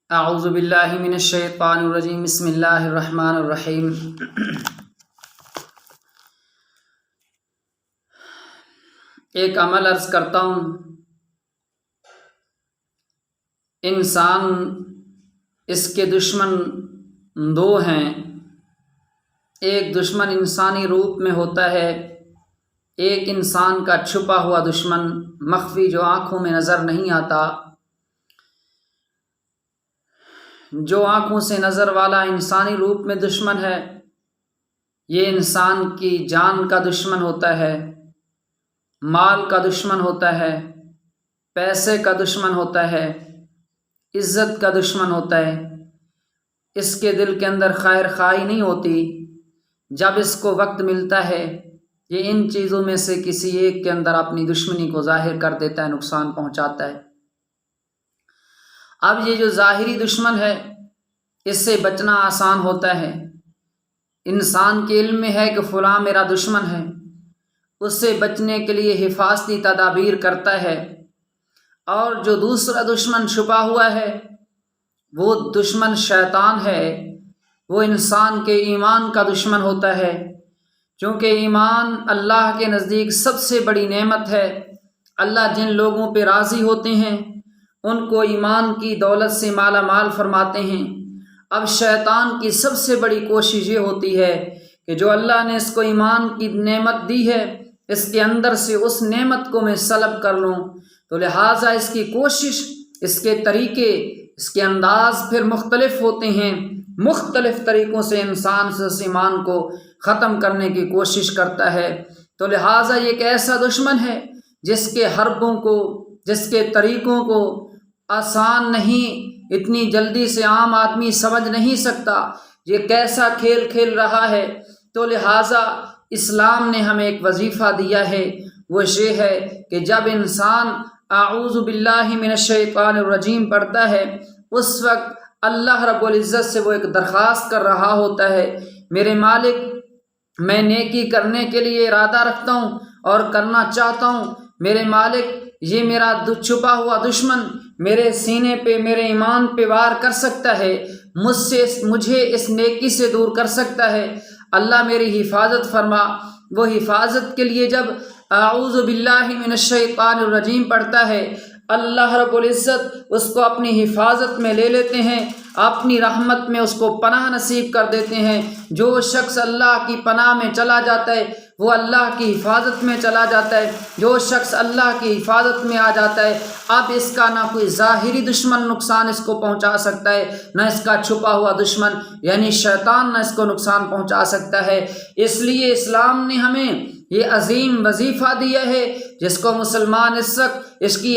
اعوذ باللہ من الشیطان الرجیم بسم اللہ الرحمن الرحیم۔ ایک عمل عرض کرتا ہوں۔ انسان، اس کے دشمن دو ہیں۔ ایک دشمن انسانی روپ میں ہوتا ہے، ایک انسان کا چھپا ہوا دشمن مخفی جو آنکھوں میں نظر نہیں آتا۔ جو آنکھوں سے نظر والا انسانی روپ میں دشمن ہے، یہ انسان کی جان کا دشمن ہوتا ہے، مال کا دشمن ہوتا ہے، پیسے کا دشمن ہوتا ہے، عزت کا دشمن ہوتا ہے۔ اس کے دل کے اندر خیر خواہی نہیں ہوتی۔ جب اس کو وقت ملتا ہے، یہ ان چیزوں میں سے کسی ایک کے اندر اپنی دشمنی کو ظاہر کر دیتا ہے، نقصان پہنچاتا ہے۔ اب یہ جو ظاہری دشمن ہے، اس سے بچنا آسان ہوتا ہے۔ انسان کے علم میں ہے کہ فلاں میرا دشمن ہے، اس سے بچنے کے لیے حفاظتی تدابیر کرتا ہے۔ اور جو دوسرا دشمن چھپا ہوا ہے، وہ دشمن شیطان ہے۔ وہ انسان کے ایمان کا دشمن ہوتا ہے، کیونکہ ایمان اللہ کے نزدیک سب سے بڑی نعمت ہے۔ اللہ جن لوگوں پہ راضی ہوتے ہیں، ان کو ایمان کی دولت سے مالا مال فرماتے ہیں۔ اب شیطان کی سب سے بڑی کوشش یہ ہوتی ہے کہ جو اللہ نے اس کو ایمان کی نعمت دی ہے، اس کے اندر سے اس نعمت کو میں سلب کر لوں، تو لہٰذا اس کی کوشش، اس کے طریقے، اس کے انداز پھر مختلف ہوتے ہیں۔ مختلف طریقوں سے انسان سے اس ایمان کو ختم کرنے کی کوشش کرتا ہے۔ تو لہٰذا یہ ایک ایسا دشمن ہے جس کے حربوں کو، جس کے طریقوں کو آسان نہیں، اتنی جلدی سے عام آدمی سمجھ نہیں سکتا یہ کیسا کھیل کھیل رہا ہے۔ تو لہٰذا اسلام نے ہمیں ایک وظیفہ دیا ہے، وہ یہ ہے کہ جب انسان اعوذ باللہ من الشیطان الرجیم پڑھتا ہے، اس وقت اللہ رب العزت سے وہ ایک درخواست کر رہا ہوتا ہے، میرے مالک، میں نیکی کرنے کے لیے ارادہ رکھتا ہوں اور کرنا چاہتا ہوں۔ میرے مالک، یہ میرا چھپا ہوا دشمن میرے سینے پہ، میرے ایمان پہ وار کر سکتا ہے، مجھے اس نیکی سے دور کر سکتا ہے۔ اللہ میری حفاظت فرما۔ وہ حفاظت کے لیے جب اعوذ باللہ من الشیطان الرجیم پڑھتا ہے، اللہ رب العزت اس کو اپنی حفاظت میں لے لیتے ہیں، اپنی رحمت میں اس کو پناہ نصیب کر دیتے ہیں۔ جو شخص اللہ کی پناہ میں چلا جاتا ہے، وہ اللہ کی حفاظت میں چلا جاتا ہے۔ جو شخص اللہ کی حفاظت میں آ جاتا ہے، اب اس کا نہ کوئی ظاہری دشمن نقصان اس کو پہنچا سکتا ہے، نہ اس کا چھپا ہوا دشمن یعنی شیطان نہ اس کو نقصان پہنچا سکتا ہے۔ اس لیے اسلام نے ہمیں یہ عظیم وظیفہ دیا ہے، جس کو مسلمان اس وقت اس کی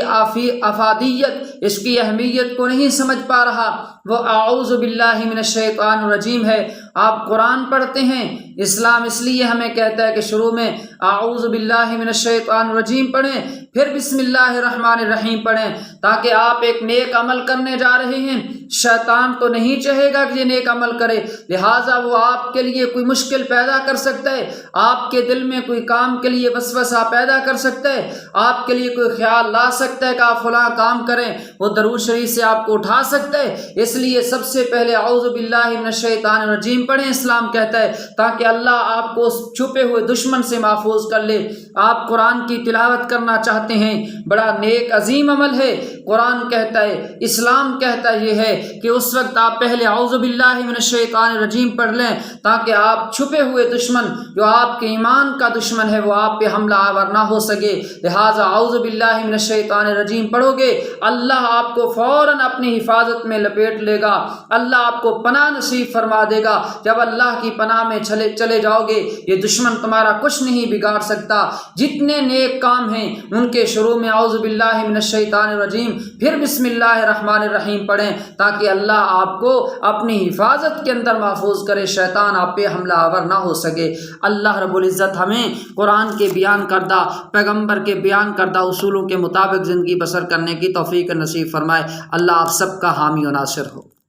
افادیت، اس کی اہمیت کو نہیں سمجھ پا رہا، وہ اعوذ باللہ من الشیطان الرجیم ہے۔ آپ قرآن پڑھتے ہیں، اسلام اس لیے ہمیں کہتا ہے کہ شروع میں اعوذ باللہ من الشیطان الرجیم پڑھیں، پھر بسم اللہ الرحمن الرحیم پڑھیں، تاکہ آپ ایک نیک عمل کرنے جا رہے ہیں۔ شیطان تو نہیں چاہے گا کہ یہ نیک عمل کرے، لہٰذا وہ آپ کے لیے کوئی مشکل پیدا کر سکتا ہے، آپ کے دل میں کوئی کام کے لیے وسوسہ پیدا کر سکتا ہے، آپ کے لیے کوئی خیال لا سکتا ہے کہ آپ فلاں کام کریں، وہ درود شریف سے آپ کو اٹھا سکتا ہے۔ اس لیے سب سے پہلے اعوذ باللہ من الشیطان الرجیم پڑھیں، اسلام کہتا ہے، تاکہ اللہ آپ کو اس چھپے ہوئے دشمن سے محفوظ کر لے۔ آپ قرآن کی تلاوت کرنا چاہتے ہیں، بڑا نیک عظیم عمل ہے۔ قرآن کہتا ہے، اسلام کہتا یہ ہے کہ اس وقت آپ پہلے اعوذ باللہ من الشیطان الرجیم پڑھ لیں، تاکہ آپ چھپے ہوئے دشمن جو آپ کے ایمان کا دشمن ہے، وہ آپ پہ حملہ آور نہ ہو سکے۔ لہٰذا اعوذ باللہ من الشیطان الرجیم پڑھو گے، اللہ آپ کو فوراً اپنی حفاظت میں لپیٹ لے گا، اللہ آپ کو پناہ نصیب فرما دے گا۔ جب اللہ کی پناہ میں چلے جاؤ گے، یہ دشمن تمہارا کچھ نہیں بگاڑ سکتا۔ جتنے نیک کام ہیں، ان کے شروع میں اعوذ باللہ من الشیطان الرجیم، پھر بسم اللہ الرحمن الرحیم پڑھیں، تاکہ اللہ آپ کو اپنی حفاظت کے اندر محفوظ کرے، شیطان آپ پہ حملہ آور نہ ہو سکے۔ اللہ رب العزت ہمیں قرآن کے بیان کردہ، پیغمبر کے بیان کردہ اصولوں کے مطابق زندگی بسر کرنے کی توفیق نصیب فرمائے۔ اللہ آپ سب کا حامی و ناصر ہو۔